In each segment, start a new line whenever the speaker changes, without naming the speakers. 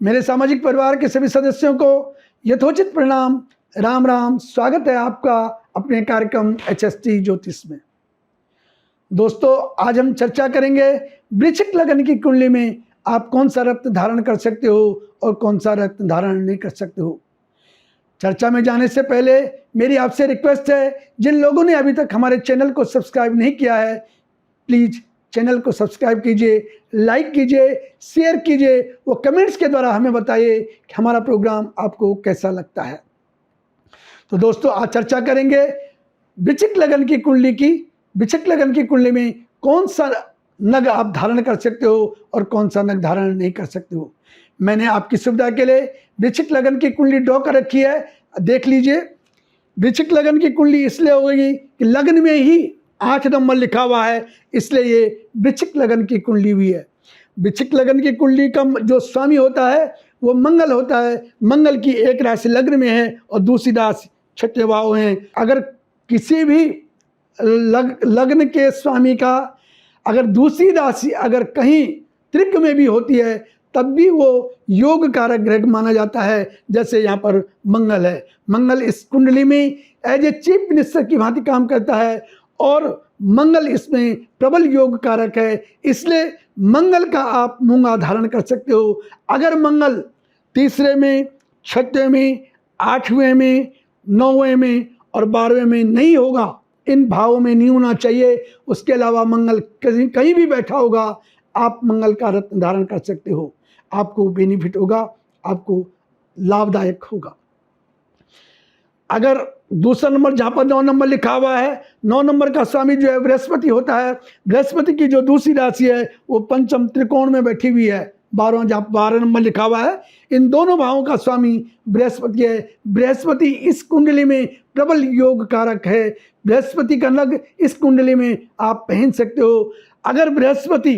मेरे सामाजिक परिवार के सभी सदस्यों को यथोचित प्रणाम। राम राम। स्वागत है आपका अपने कार्यक्रम HST ज्योतिष में। दोस्तों, आज हम चर्चा करेंगे वृश्चिक लग्न की कुंडली में आप कौन सा रत्न धारण कर सकते हो और कौन सा रत्न धारण नहीं कर सकते हो। चर्चा में जाने से पहले मेरी आपसे रिक्वेस्ट है, जिन लोगों ने अभी तक हमारे चैनल को सब्सक्राइब नहीं किया है, प्लीज़ चैनल को सब्सक्राइब कीजिए, लाइक कीजिए, शेयर कीजिए, वो कमेंट्स के द्वारा हमें बताइए कि हमारा प्रोग्राम आपको कैसा लगता है। तो दोस्तों, आज चर्चा करेंगे वृश्चिक लग्न की कुंडली की। वृश्चिक लग्न की कुंडली में कौन सा नग आप धारण कर सकते हो और कौन सा नग धारण नहीं कर सकते हो। मैंने आपकी सुविधा के लिए वृश्चिक लग्न की कुंडली ड्रॉ कर रखी है, देख लीजिए। वृश्चिक लग्न की कुंडली इसलिए होगी कि लग्न में ही 8 नंबर लिखा हुआ है, इसलिए ये वृश्चिक लग्न की कुंडली हुई है। वृश्चिक लग्न की कुंडली का जो स्वामी होता है वो मंगल होता है। मंगल की एक राशि लग्न में है और दूसरी राशि छठे भाव है। अगर किसी भी लग्न के स्वामी का अगर दूसरी राशि अगर कहीं त्रिक में भी होती है तब भी वो योग कारक ग्रह माना जाता है। जैसे यहाँ पर मंगल है, मंगल इस कुंडली में एज ए चीफ मिनिस्टर की भांति काम करता है और मंगल इसमें प्रबल योग कारक है, इसलिए मंगल का आप मूंगा धारण कर सकते हो। अगर मंगल तीसरे में, छठे में, 8वें में, 9वें में और 12वें में नहीं होगा, इन भावों में नहीं होना चाहिए, उसके अलावा मंगल कहीं भी बैठा होगा, आप मंगल का रत्न धारण कर सकते हो। आपको बेनिफिट होगा, आपको लाभदायक होगा। अगर दूसरा नंबर जहाँ पर 9 नंबर लिखा हुआ है, 9 नंबर का स्वामी जो है बृहस्पति होता है। बृहस्पति की जो दूसरी राशि है वो पंचम त्रिकोण में बैठी हुई है। 12 नंबर लिखा हुआ है, इन दोनों भावों का स्वामी बृहस्पति है। बृहस्पति इस कुंडली में प्रबल योग कारक है। बृहस्पति का नग इस कुंडली में आप पहन सकते हो। अगर बृहस्पति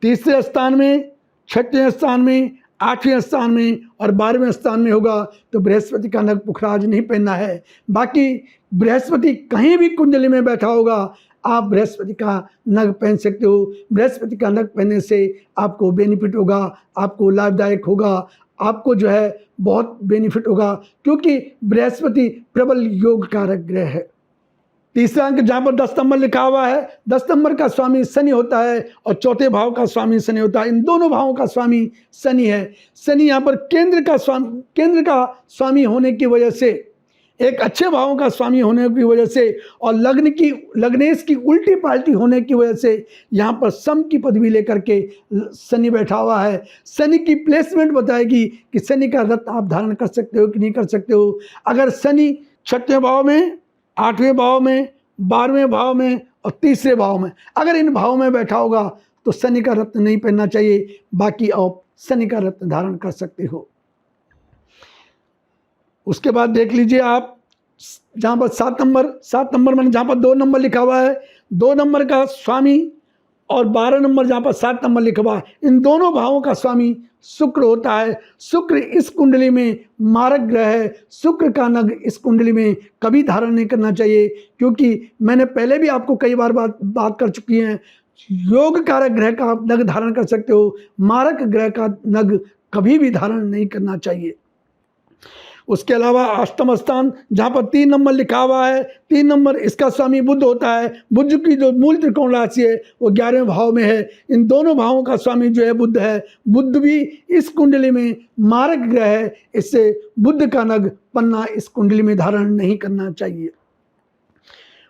तीसरे स्थान में, छठवें स्थान में, 8वें स्थान में और 12वें स्थान में होगा तो बृहस्पति का नग पुखराज नहीं पहनना है। बाकी बृहस्पति कहीं भी कुंडली में बैठा होगा, आप बृहस्पति का नग पहन सकते हो। बृहस्पति का नग पहनने से आपको बेनिफिट होगा, आपको लाभदायक होगा, आपको जो है बहुत बेनिफिट होगा, क्योंकि बृहस्पति प्रबल योग कारक ग्रह है। तीसरा अंक जहाँ पर 10 नंबर लिखा हुआ है, 10 नंबर का स्वामी शनि होता है और चौथे भाव का स्वामी शनि होता है। इन दोनों भावों का स्वामी शनि है। शनि यहाँ पर केंद्र का स्वामी होने की वजह से, एक अच्छे भावों का स्वामी होने की वजह से और लग्नेश की उल्टी पाल्टी होने की वजह से यहाँ पर सम की पदवी लेकर के शनि बैठा हुआ है। शनि की प्लेसमेंट बताएगी कि शनि का रत्न आप धारण कर सकते हो कि नहीं कर सकते हो। अगर शनि छठवें भाव में, 8वें भाव में, 12वें भाव में और तीसरे भाव में, अगर इन भावों में बैठा होगा तो शनि का रत्न नहीं पहनना चाहिए। बाकी आप शनि का रत्न धारण कर सकते हो। उसके बाद देख लीजिए आप, जहाँ पर 7 नंबर में जहाँ पर 2 नंबर लिखा हुआ है, 2 नंबर का स्वामी और 12 नंबर जहाँ पर 7 नंबर लिखा हुआ है, इन दोनों भावों का स्वामी शुक्र होता है। शुक्र इस कुंडली में मारक ग्रह है। शुक्र का नग इस कुंडली में कभी धारण नहीं करना चाहिए, क्योंकि मैंने पहले भी आपको कई बार बात कर चुकी हैं। योग कारक ग्रह का आप नग धारण कर सकते हो, मारक ग्रह का नग कभी भी धारण नहीं करना चाहिए। उसके अलावा अष्टम स्थान जहाँ पर 3 नंबर लिखा हुआ है, 3 नंबर इसका स्वामी बुध होता है। बुध की जो मूल त्रिकोण राशि है वो 11वें भाव में है। इन दोनों भावों का स्वामी जो है बुध है। बुध भी इस कुंडली में मारक ग्रह है, इससे बुध का नग पन्ना इस कुंडली में धारण नहीं करना चाहिए।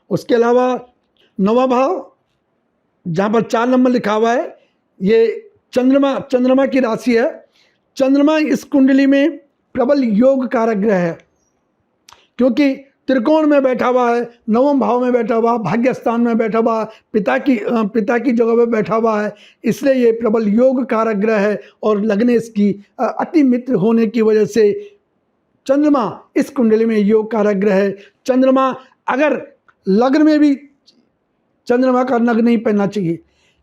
उसके अलावा 9वां भाव जहाँ पर 4 नंबर लिखा हुआ है, ये चंद्रमा की राशि है। चंद्रमा इस कुंडली में प्रबल योग कारक ग्रह है, क्योंकि त्रिकोण में बैठा हुआ है, 9वें भाव में बैठा हुआ, भाग्य स्थान में बैठा हुआ, पिता की जगह पर बैठा हुआ है, इसलिए ये प्रबल योग कारक ग्रह है। और लग्नेश की अति मित्र होने की वजह से चंद्रमा इस कुंडली में योग कारक ग्रह है। चंद्रमा अगर लग्न में भी चंद्रमा का नग नहीं पहनना चाहिए।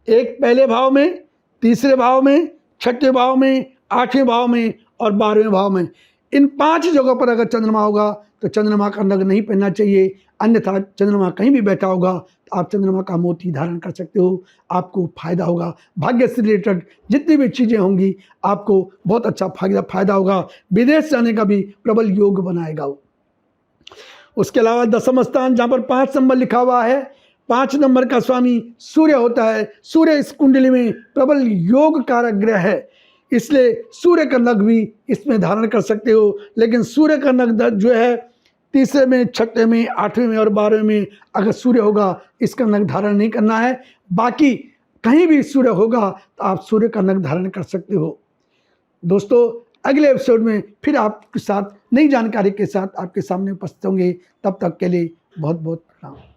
एक पहले भाव में, तीसरे भाव में, छठे भाव में, 8वें भाव में और 12वें भाव में, इन 5 जगहों पर अगर चंद्रमा होगा तो चंद्रमा का नग नहीं पहनना चाहिए। अन्यथा चंद्रमा कहीं भी बैठा होगा तो आप चंद्रमा का मोती धारण कर सकते हो, आपको फायदा होगा। भाग्य से रिलेटेड जितनी भी चीज़ें होंगी आपको बहुत अच्छा फायदा होगा। विदेश जाने का भी प्रबल योग बनाएगा वो। उसके अलावा दसम स्थान जहाँ पर 5 नंबर लिखा हुआ है, 5 नंबर का स्वामी सूर्य होता है। सूर्य इस कुंडली में प्रबल योग कारक ग्रह है, इसलिए सूर्य का नग भी इसमें धारण कर सकते हो। लेकिन सूर्य का नग जो है तीसरे में, छठे में, 8वें में और 12वें में अगर सूर्य होगा इसका नग धारण नहीं करना है। बाकी कहीं भी सूर्य होगा तो आप सूर्य का नग धारण कर सकते हो। दोस्तों अगले एपिसोड में फिर आपके साथ नई जानकारी के साथ आपके सामने उपस्थित होंगे। तब तक के लिए बहुत बहुत प्रणाम।